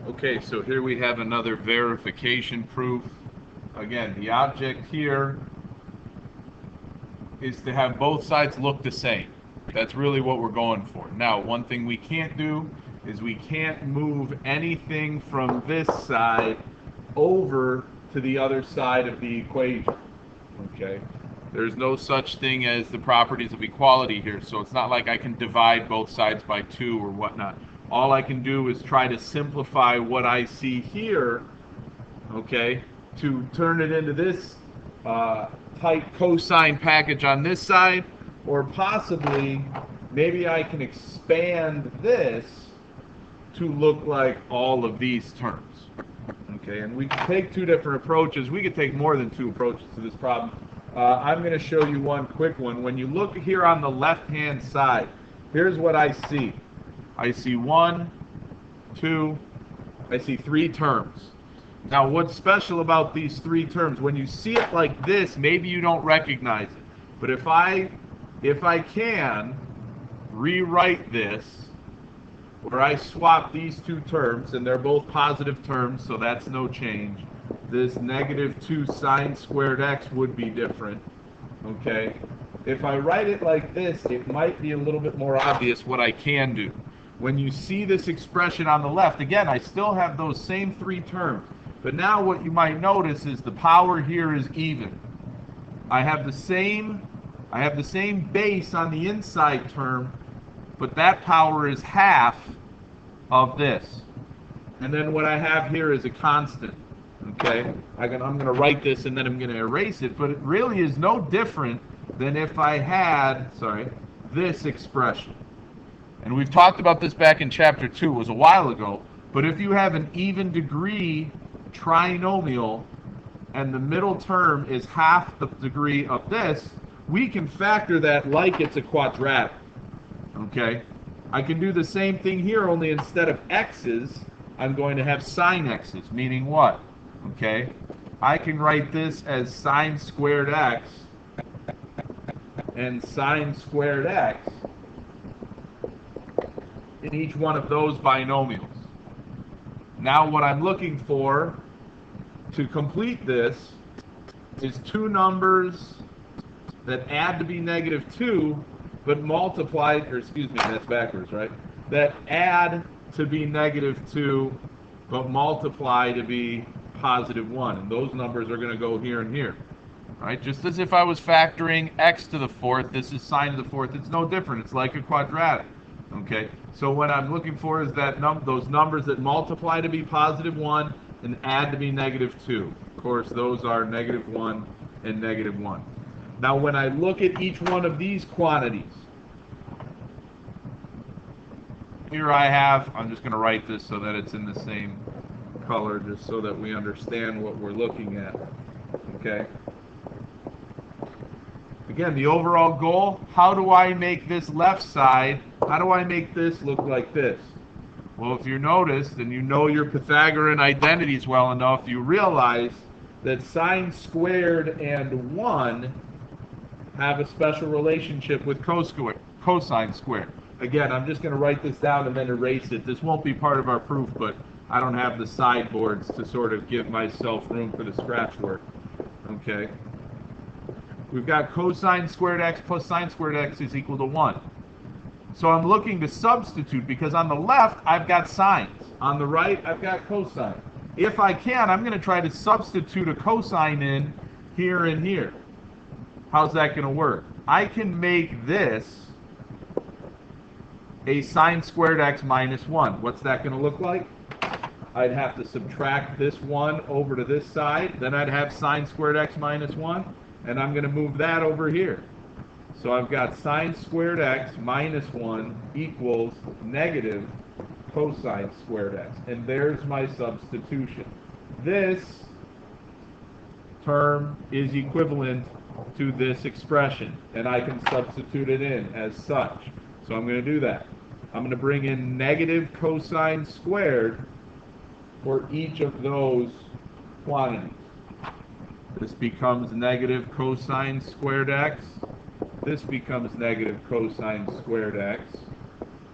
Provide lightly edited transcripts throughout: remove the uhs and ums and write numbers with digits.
Okay, so here we have another verification proof. Again, the object here is to have both sides look the same. That's really what we're going for. Now, one thing we can't do is we can't move anything from this side over to the other side of the equation. Okay? There's no such thing as the properties of equality here, so it's not like I can divide both sides by 2 or whatnot. All I can do is try to simplify what I see here, okay, to turn it into this tight cosine package on this side, or possibly maybe I can expand this to look like all of these terms. Okay, and we can take two different approaches. We could take more than two approaches to this problem. I'm going to show you one quick one. When you look here on the left-hand side, here's what I see. I see 1, 2, I see 3 terms. Now, what's special about these 3 terms? When you see it like this, maybe you don't recognize it. But if I can rewrite this, where I swap these 2 terms, and they're both positive terms, so that's no change. This negative 2 sine squared x would be different, okay? If I write it like this, it might be a little bit more obvious what I can do. When you see this expression on the left, again, I still have those same 3 terms, but now what you might notice is the power here is even. I have the same base on the inside term, but that power is half of this. And then what I have here is a constant. Okay? I'm going to write this and then I'm going to erase it, but it really is no different than if I had, this expression. And we've talked about this back in chapter 2, it was a while ago, but if you have an even degree trinomial and the middle term is half the degree of this, we can factor that like it's a quadratic. Okay? I can do the same thing here, only instead of x's, I'm going to have sine x's, meaning what? Okay? I can write this as sine squared x and sine squared x in each one of those binomials. Now what I'm looking for to complete this is 2 numbers that add to be negative 2, but multiplied, or excuse me, that's backwards, right? That add to be negative 2, but multiply to be positive 1. And those numbers are going to go here and here. Right? Just as if I was factoring x to the 4th, this is sine to the 4th. It's no different. It's like a quadratic. Okay? So what I'm looking for is that those numbers that multiply to be positive 1 and add to be negative 2. Of course, those are negative 1 and negative 1. Now, when I look at each one of these quantities, here I have, I'm just going to write this so that it's in the same color, just so that we understand what we're looking at. Okay? Again, the overall goal, how do I make this left side, how do I make this look like this? Well, if you noticed, and you know your Pythagorean identities well enough, you realize that sine squared and 1 have a special relationship with cosine squared. Again, I'm just going to write this down and then erase it. This won't be part of our proof, but I don't have the sideboards to sort of give myself room for the scratch work. Okay? We've got cosine squared x plus sine squared x is equal to 1. So I'm looking to substitute, because on the left, I've got sines. On the right, I've got cosine. If I can, I'm going to try to substitute a cosine in here and here. How's that going to work? I can make this a sine squared x minus 1. What's that going to look like? I'd have to subtract this 1 over to this side. Then I'd have sine squared x minus 1. And I'm going to move that over here. So I've got sine squared x minus 1 equals negative cosine squared x. And there's my substitution. This term is equivalent to this expression, and I can substitute it in as such. So I'm going to do that. I'm going to bring in negative cosine squared for each of those quantities. This becomes negative cosine squared x. This becomes negative cosine squared x.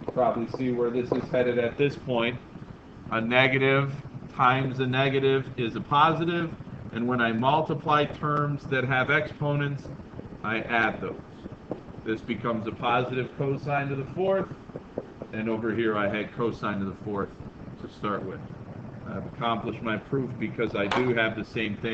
You probably see where this is headed at this point. a negative times a negative is a positive, and when I multiply terms that have exponents, I add those. This becomes a positive cosine to the fourth, and over here I had cosine to the fourth to start with. I've accomplished my proof because I do have the same thing